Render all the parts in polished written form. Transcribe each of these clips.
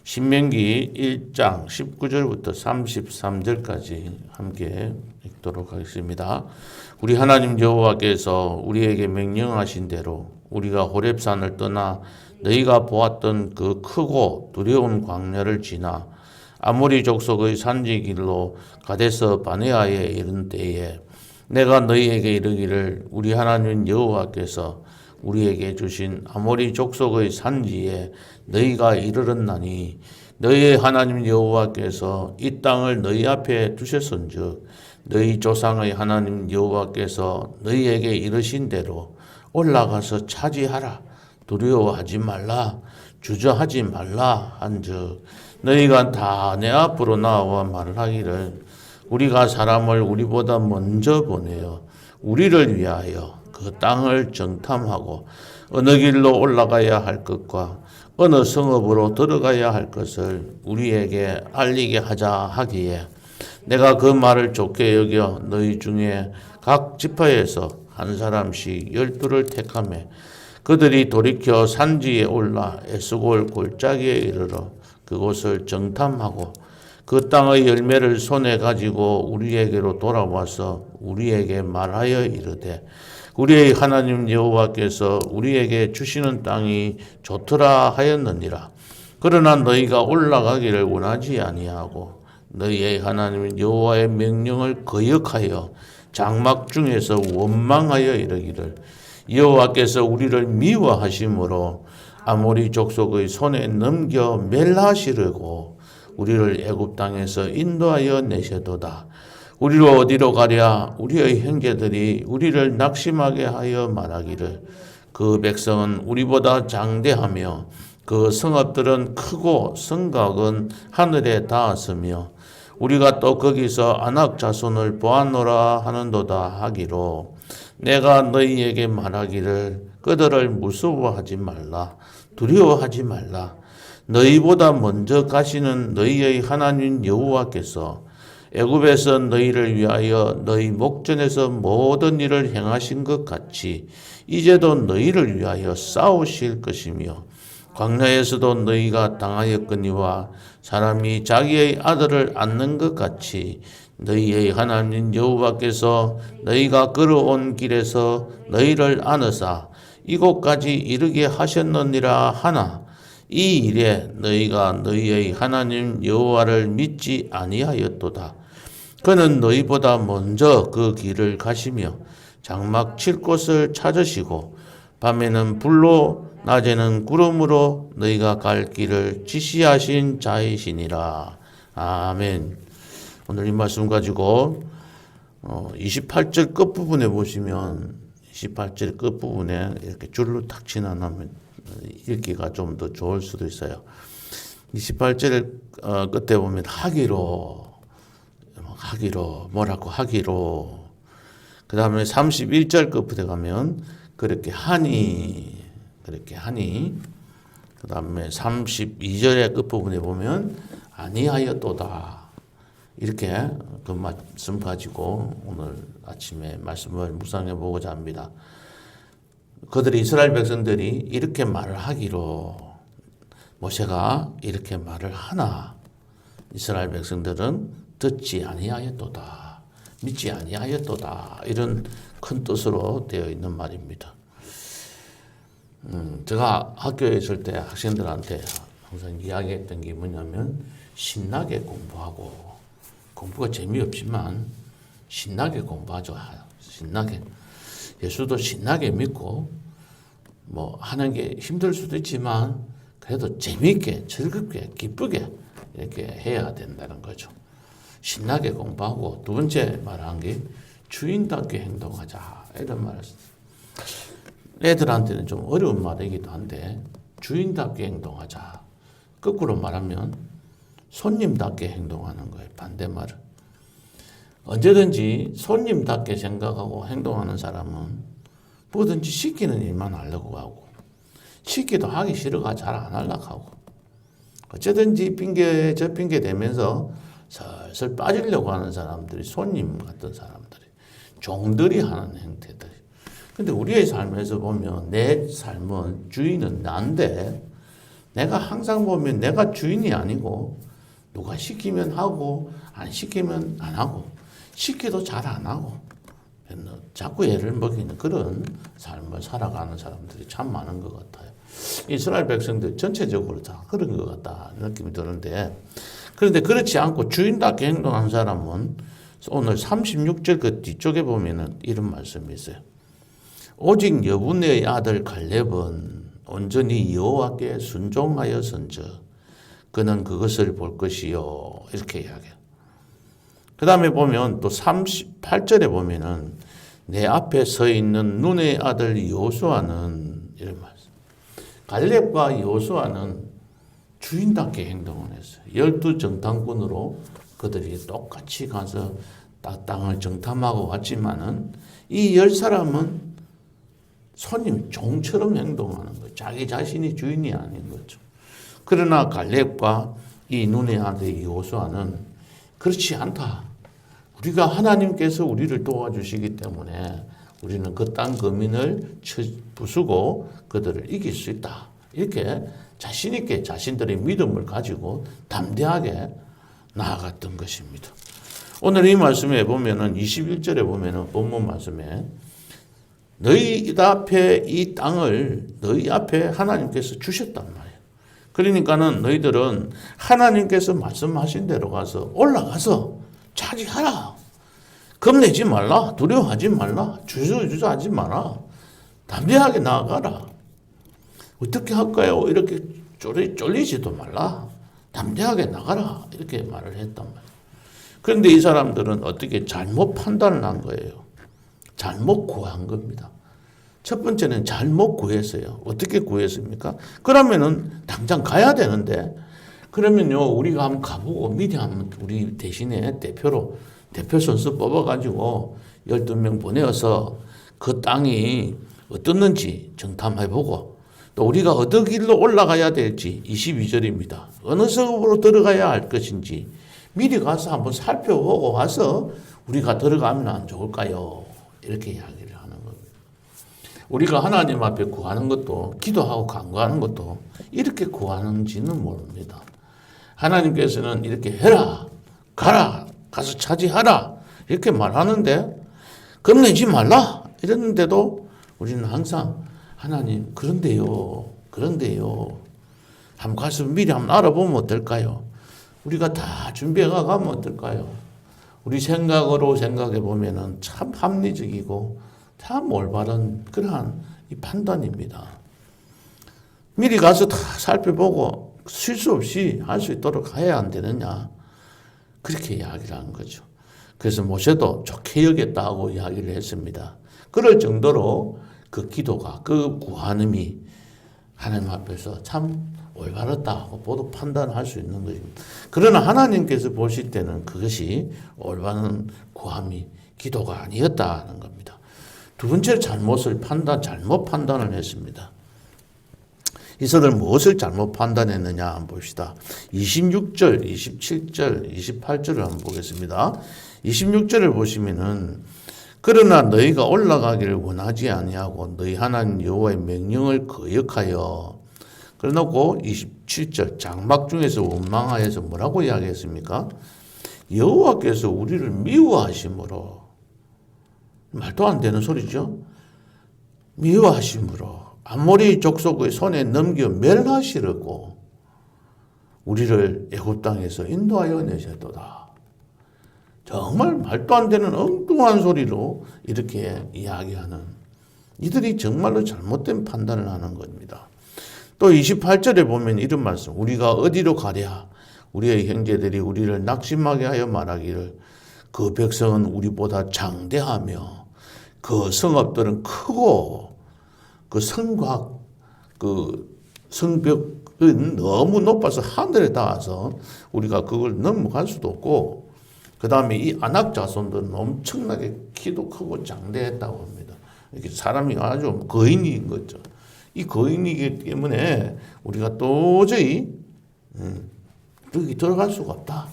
신명기 1장 19절부터 33절까지 함께 읽도록 하겠습니다. 우리 하나님 여호와께서 우리에게 명령하신 대로 우리가 호렙산을 떠나 너희가 보았던 그 크고 두려운 광야를 지나 아모리 족속의 산지길로 가데스 바네아에 이른 때에 내가 너희에게 이르기를 우리 하나님 여호와께서 우리에게 주신 아모리 족속의 산지에 너희가 이르렀나니 너희의 하나님 여호와께서 이 땅을 너희 앞에 두셨은즉 너희 조상의 하나님 여호와께서 너희에게 이르신 대로 올라가서 차지하라. 두려워하지 말라. 주저하지 말라 한즉 너희가 다 내 앞으로 나와 말을 하기를 우리가 사람을 우리보다 먼저 보내어 우리를 위하여 그 땅을 정탐하고 어느 길로 올라가야 할 것과 어느 성읍으로 들어가야 할 것을 우리에게 알리게 하자 하기에 내가 그 말을 좋게 여겨 너희 중에 각 지파에서 한 사람씩 12를 택하매 그들이 돌이켜 산지에 올라 에스골 골짜기에 이르러 그곳을 정탐하고 그 땅의 열매를 손에 가지고 우리에게로 돌아와서 우리에게 말하여 이르되 우리의 하나님 여호와께서 우리에게 주시는 땅이 좋더라 하였느니라. 그러나 너희가 올라가기를 원하지 아니하고 너희의 하나님 여호와의 명령을 거역하여 장막 중에서 원망하여 이르기를 여호와께서 우리를 미워하심으로 아모리 족속의 손에 넘겨 멸하시려고 우리를 애굽 땅에서 인도하여 내셔도다. 우리로 어디로 가랴? 우리의 형제들이 우리를 낙심하게 하여 말하기를 그 백성은 우리보다 장대하며 그 성읍들은 크고 성곽은 하늘에 닿았으며 우리가 또 거기서 아낙 자손을 보았노라 하는도다 하기로 내가 너희에게 말하기를 그들을 무서워하지 말라. 두려워하지 말라. 너희보다 먼저 가시는 너희의 하나님 여호와께서 애굽에서 너희를 위하여 너희 목전에서 모든 일을 행하신 것 같이 이제도 너희를 위하여 싸우실 것이며 광야에서도 너희가 당하였거니와 사람이 자기의 아들을 안는 것 같이 너희의 하나님 여호와께서 너희가 걸어온 길에서 너희를 안으사 이곳까지 이르게 하셨느니라 하나 이 일에 너희가 너희의 하나님 여호와를 믿지 아니하였도다. 그는 너희보다 먼저 그 길을 가시며 장막 칠 곳을 찾으시고 밤에는 불로 낮에는 구름으로 너희가 갈 길을 지시하신 자이시니라. 아멘. 오늘 이 말씀 가지고 28절 끝부분에 보시면 28절 끝부분에 이렇게 줄로 탁 지나면 읽기가 좀 더 좋을 수도 있어요. 28절 끝에 보면 하기로 뭐라고 하기로 그 다음에 31절 끝부터 가면 그렇게 하니 그 다음에 32절의 끝부분에 보면 아니하였도다 이렇게 그 말씀 가지고 오늘 아침에 말씀을 묵상해 보고자 합니다. 그들이 이스라엘 백성들이 이렇게 말을 하기로 모세가 이렇게 말을 하나 이스라엘 백성들은 듣지 아니하였도다 믿지 아니하였도다 이런 큰 뜻으로 되어 있는 말입니다. 제가 학교에 있을 때 학생들한테 항상 이야기했던 게 뭐냐면 신나게 공부하고 공부가 재미없지만 신나게 공부하죠. 신나게 예수도 신나게 믿고 뭐 하는 게 힘들 수도 있지만 그래도 재미있게 즐겁게 기쁘게 이렇게 해야 된다는 거죠. 신나게 공부하고 두 번째 말한 게 주인답게 행동하자 이런 말을 애들한테는 좀 어려운 말이기도 한데 주인답게 행동하자 거꾸로 말하면 손님답게 행동하는 거예요. 반대말은 언제든지 손님답게 생각하고 행동하는 사람은 뭐든지 시키는 일만 하려고 하고 시키도 하기 싫어가 잘 안 하려고 하고 어쨌든지 핑계 저 핑계 대면서 슬슬 빠지려고 하는 사람들이 손님 같은 사람들이 종들이 하는 행태들. 근데 우리의 삶에서 보면 내 삶은 주인은 난데 내가 항상 보면 내가 주인이 아니고 누가 시키면 하고 안 시키면 안 하고 시켜도 잘 안 하고 자꾸 애를 먹이는 그런 삶을 살아가는 사람들이 참 많은 것 같아요. 이스라엘 백성들 전체적으로 다 그런 것 같다 느낌이 드는데, 그런데 그렇지 않고 주인답게 행동한 사람은 오늘 36절 그 뒤쪽에 보면은 이런 말씀이 있어요. 오직 여분의 아들 갈렙은 온전히 여호와께 순종하였은즉 그는 그것을 볼 것이요, 이렇게 이야기해요. 그 다음에 보면 또 38절에 보면은 내 앞에 서 있는 눈의 아들 여호수아는 이런 말씀. 갈렙과 여호수아는 주인답게 행동을 했어요. 12정탐꾼으로 그들이 똑같이 가서 땅을 정탐하고 왔지만은 이 10사람은 손님, 종처럼 행동하는 거예요. 자기 자신이 주인이 아닌 거죠. 그러나 갈렙과 이 눈의 아들 여호수아는 그렇지 않다. 우리가 하나님께서 우리를 도와주시기 때문에 우리는 그 땅 거민을 부수고 그들을 이길 수 있다. 이렇게 자신 있게 자신들의 믿음을 가지고 담대하게 나아갔던 것입니다. 오늘 이 말씀에 보면은 21절에 보면은 본문 말씀에 너희 앞에 이 땅을 너희 앞에 하나님께서 주셨단 말이에요. 그러니까는 너희들은 하나님께서 말씀하신 대로 가서 올라가서 차지하라. 겁내지 말라. 두려워하지 말라. 주저하지 마라. 담대하게 나아가라. 어떻게 할까요? 이렇게 쫄리지도 말라. 담대하게 나가라. 이렇게 말을 했단 말이에요. 그런데 이 사람들은 어떻게 잘못 판단을 한 거예요. 잘못 구한 겁니다. 첫 번째는 잘못 구했어요. 어떻게 구했습니까? 그러면은 당장 가야 되는데, 그러면요, 우리가 한번 가보고 미리 한번 우리 대신에 대표 선수 뽑아가지고 12명 보내어서 그 땅이 어떻는지 정탐해보고 또 우리가 어느 길로 올라가야 될지 22절입니다. 어느 성읍으로 들어가야 할 것인지 미리 가서 한번 살펴보고 와서 우리가 들어가면 안 좋을까요? 이렇게 이야기를 하는 겁니다. 우리가 하나님 앞에 구하는 것도 기도하고 간구하는 것도 이렇게 구하는지는 모릅니다. 하나님께서는 이렇게 해라, 가라, 가서 차지하라 이렇게 말하는데 겁내지 말라 이랬는데도 우리는 항상 하나님 그런데요 한번 가서 미리 한번 알아보면 어떨까요? 우리가 다 준비해 가면 어떨까요? 우리 생각으로 생각해 보면은 참 합리적이고 참 올바른 그러한 이 판단입니다. 미리 가서 다 살펴보고 실수 없이 할 수 있도록 해야 안 되느냐, 그렇게 이야기를 한 거죠. 그래서 모세도 좋게 여겼다고 이야기를 했습니다. 그럴 정도로 그 기도가, 그 구한음이 하나님 앞에서 참 올바르다고 모두 판단할 수 있는 것입니다. 그러나 하나님께서 보실 때는 그것이 올바른 구함이 기도가 아니었다는 겁니다. 두 번째 잘못 판단을 했습니다. 이들은 무엇을 잘못 판단했느냐 한번 봅시다. 26절, 27절, 28절을 한번 보겠습니다. 26절을 보시면은 그러나 너희가 올라가기를 원하지 아니하고 너희 하나님 여호와의 명령을 거역하여, 그래놓고 27절 장막 중에서 원망하여서 뭐라고 이야기했습니까? 여호와께서 우리를 미워하심으로, 말도 안 되는 소리죠. 미워하심으로 아모리 족속의 손에 넘겨 멸하시려고 우리를 애굽 땅에서 인도하여 내셨도다. 정말 말도 안 되는 엉뚱한 소리로 이렇게 이야기하는, 이들이 정말로 잘못된 판단을 하는 겁니다. 또 28절에 보면 이런 말씀, 우리가 어디로 가랴? 우리의 형제들이 우리를 낙심하게 하여 말하기를 그 백성은 우리보다 장대하며 그 성읍들은 크고 그 성곽, 그 성벽은 너무 높아서 하늘에 닿아서 우리가 그걸 넘어갈 수도 없고, 그 다음에 이 아낙 자손들은 엄청나게 키도 크고 장대했다고 합니다. 이렇게 사람이 아주 거인인 거죠. 이 거인이기 때문에 우리가 도저히 여기 들어갈 수가 없다.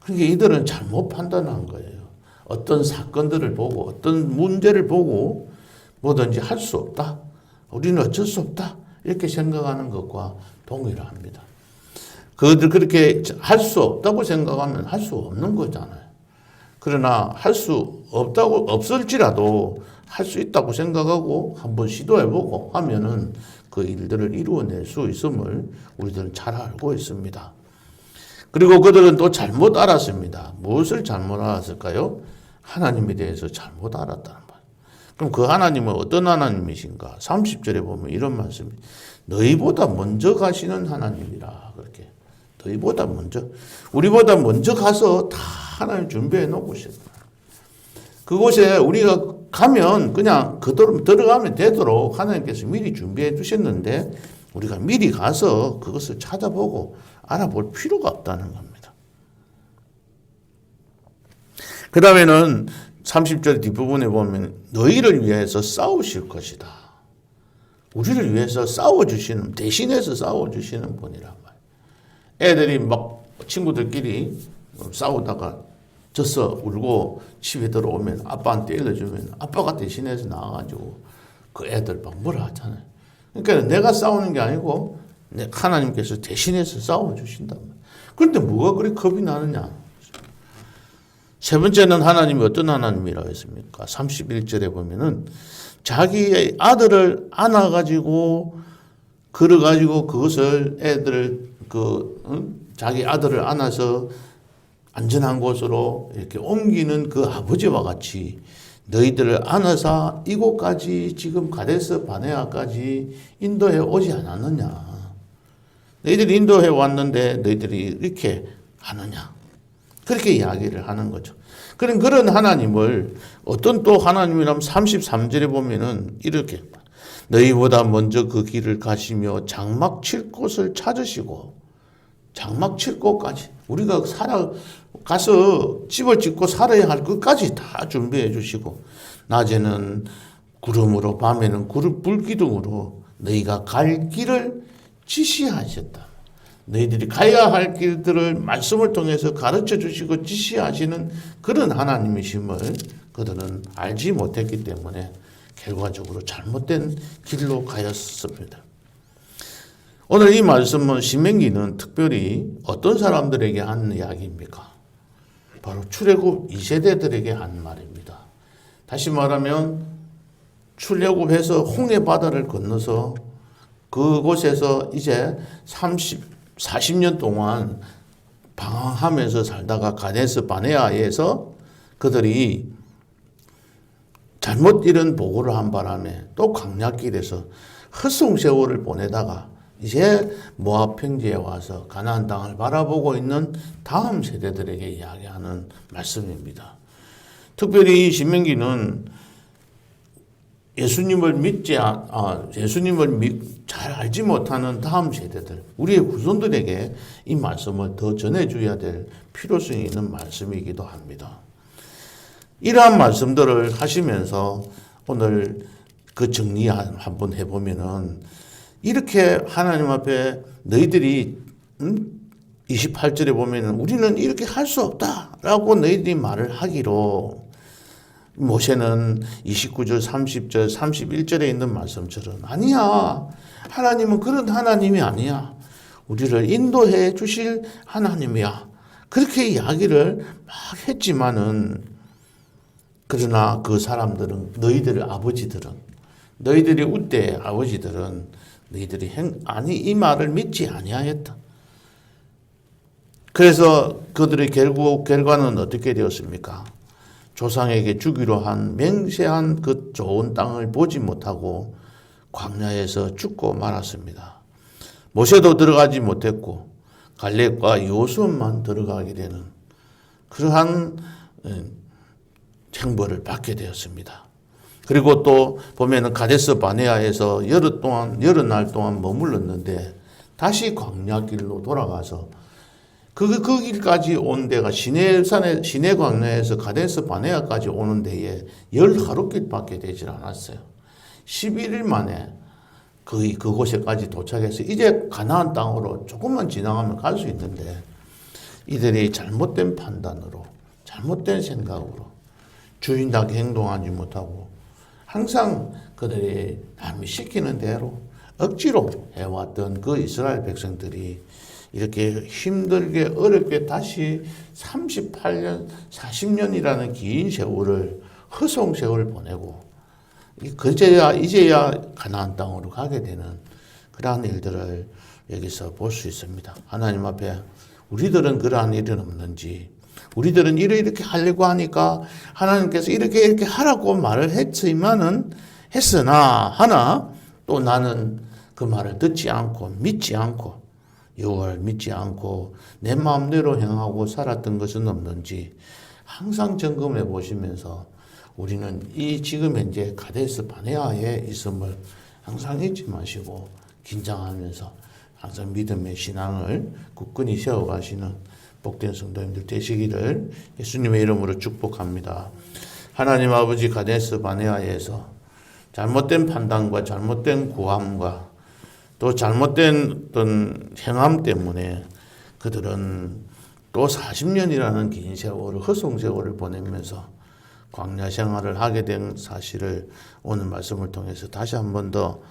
그러니까 이들은 잘못 판단한 거예요. 어떤 사건들을 보고 어떤 문제를 보고 뭐든지 할 수 없다. 우리는 어쩔 수 없다. 이렇게 생각하는 것과 동일합니다. 그들 그렇게 할 수 없다고 생각하면 할 수 없는 거잖아요. 그러나 할 수 없다고 없을지라도 할 수 있다고 생각하고 한번 시도해보고 하면은 그 일들을 이루어낼 수 있음을 우리들은 잘 알고 있습니다. 그리고 그들은 또 잘못 알았습니다. 무엇을 잘못 알았을까요? 하나님에 대해서 잘못 알았다는 말. 그럼 그 하나님은 어떤 하나님이신가? 30절에 보면 이런 말씀이 너희보다 먼저 가시는 하나님이라. 그렇게 너희보다 먼저, 우리보다 먼저 가서 다 하나님 준비해 놓으셨다. 그곳에 우리가 가면 그냥 그대로 들어가면 되도록 하나님께서 미리 준비해 주셨는데 우리가 미리 가서 그것을 찾아보고 알아볼 필요가 없다는 겁니다. 그 다음에는 30절 뒷부분에 보면 너희를 위해서 싸우실 것이다. 우리를 위해서 싸워주시는, 대신해서 싸워주시는 분이란 말이에요. 애들이 막 친구들끼리 싸우다가 져서 울고 집에 들어오면 아빠한테 일러주면 아빠가 대신해서 나와가지고 그 애들 막 뭐라 하잖아요. 그러니까 내가 싸우는 게 아니고 하나님께서 대신해서 싸워주신단 말이에요. 그런데 뭐가 그렇게 겁이 나느냐. 세 번째는 하나님이 어떤 하나님이라고 했습니까? 31절에 보면은 자기의 아들을 안아가지고 걸어가지고 그것을 애들을 자기 아들을 안아서 안전한 곳으로 이렇게 옮기는 그 아버지와 같이 너희들을 안아서 이곳까지 지금 가데스 바네아까지 인도해 오지 않았느냐. 너희들이 인도해 왔는데 너희들이 이렇게 하느냐. 그렇게 이야기를 하는 거죠. 그런 하나님을 어떤 또 하나님이라면 33절에 보면은 이렇게 너희보다 먼저 그 길을 가시며 장막 칠 곳을 찾으시고 장막 칠 곳까지 우리가 가서 집을 짓고 살아야 할 것까지 다 준비해 주시고 낮에는 구름으로 밤에는 불기둥으로 너희가 갈 길을 지시하셨다. 너희들이 가야 할 길들을 말씀을 통해서 가르쳐 주시고 지시하시는 그런 하나님이심을 그들은 알지 못했기 때문에 결과적으로 잘못된 길로 가였습니다. 오늘 이 말씀은 신명기는 특별히 어떤 사람들에게 한 이야기입니까? 바로 출애굽 2세대들에게 한 말입니다. 다시 말하면 출애굽해서 홍해 바다를 건너서 그곳에서 이제 40년 동안 방황하면서 살다가 가데스 바네아에서 그들이 잘못 잃은 보고를 한 바람에 또 광야길에서 헛송 세월을 보내다가 이제 모압 평지에 와서 가나안 땅을 바라보고 있는 다음 세대들에게 이야기하는 말씀입니다. 특별히 이 신명기는 예수님을 잘 알지 못하는 다음 세대들, 우리의 후손들에게 이 말씀을 더 전해줘야 될 필요성이 있는 말씀이기도 합니다. 이러한 말씀들을 하시면서 오늘 그 정리 한번 해보면은 이렇게 하나님 앞에 너희들이 28절에 보면은 우리는 이렇게 할 수 없다라고 너희들이 말을 하기로 모세는 29절, 30절, 31절에 있는 말씀처럼 아니야. 하나님은 그런 하나님이 아니야. 우리를 인도해 주실 하나님이야. 그렇게 이야기를 막 했지만은 그러나 그 사람들은 너희들의 아버지들은 너희들이 웃대 아버지들은 너희들이 이 말을 믿지 아니하였다. 그래서 그들의 결과는 어떻게 되었습니까? 조상에게 주기로 한 맹세한 그 좋은 땅을 보지 못하고 광야에서 죽고 말았습니다. 모세도 들어가지 못했고 갈렙과 여호수아만 들어가게 되는 그러한 형벌을 받게 되었습니다. 그리고 또 보면은 가데스 바네아에서 여러 날 동안 머물렀는데 다시 광야길로 돌아가서 그 길까지 온 데가 시내 광야에서 가데스 바네아까지 오는 데에 10하루길밖에 되질 않았어요. 11일 만에 그곳에까지 도착해서 이제 가나안 땅으로 조금만 지나가면 갈 수 있는데 이들이 잘못된 판단으로 잘못된 생각으로 주인답게 행동하지 못하고 항상 그들이 남이 시키는 대로 억지로 해왔던 그 이스라엘 백성들이 이렇게 힘들게 어렵게 다시 38년, 40년이라는 긴 세월을 허송 세월을 보내고 이제야 가나안 땅으로 가게 되는 그러한 일들을 여기서 볼 수 있습니다. 하나님 앞에 우리들은 그러한 일은 없는지, 우리들은 이렇게 하려고 하니까 하나님께서 이렇게 하라고 말을 했으나 또 나는 그 말을 듣지 않고 믿지 않고 여호와를 믿지 않고 내 마음대로 행하고 살았던 것은 없는지 항상 점검해 보시면서 우리는 이 지금 현재 가데스 바네아에 있음을 항상 잊지 마시고 긴장하면서 항상 믿음의 신앙을 굳건히 세워가시는 복된 성도님들 되시기를 예수님의 이름으로 축복합니다. 하나님 아버지, 가데스 바네아에서 잘못된 판단과 잘못된 구함과 또 잘못된 어떤 행함 때문에 그들은 또 40년이라는 긴 세월을, 허송 세월을 보내면서 광야 생활을 하게 된 사실을 오늘 말씀을 통해서 다시 한 번 더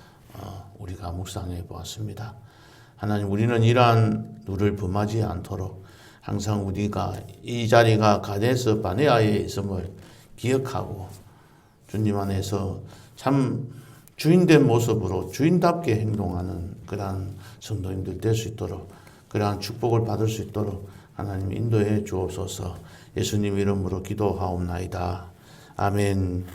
우리가 묵상해 보았습니다. 하나님, 우리는 이러한 누를 범하지 않도록 항상 우리가 이 자리가 가데스 바네아에 있음을 기억하고 주님 안에서 참 주인된 모습으로 주인답게 행동하는 그러한 성도님들 될 수 있도록, 그러한 축복을 받을 수 있도록 하나님 인도해 주옵소서. 예수님 이름으로 기도하옵나이다. 아멘.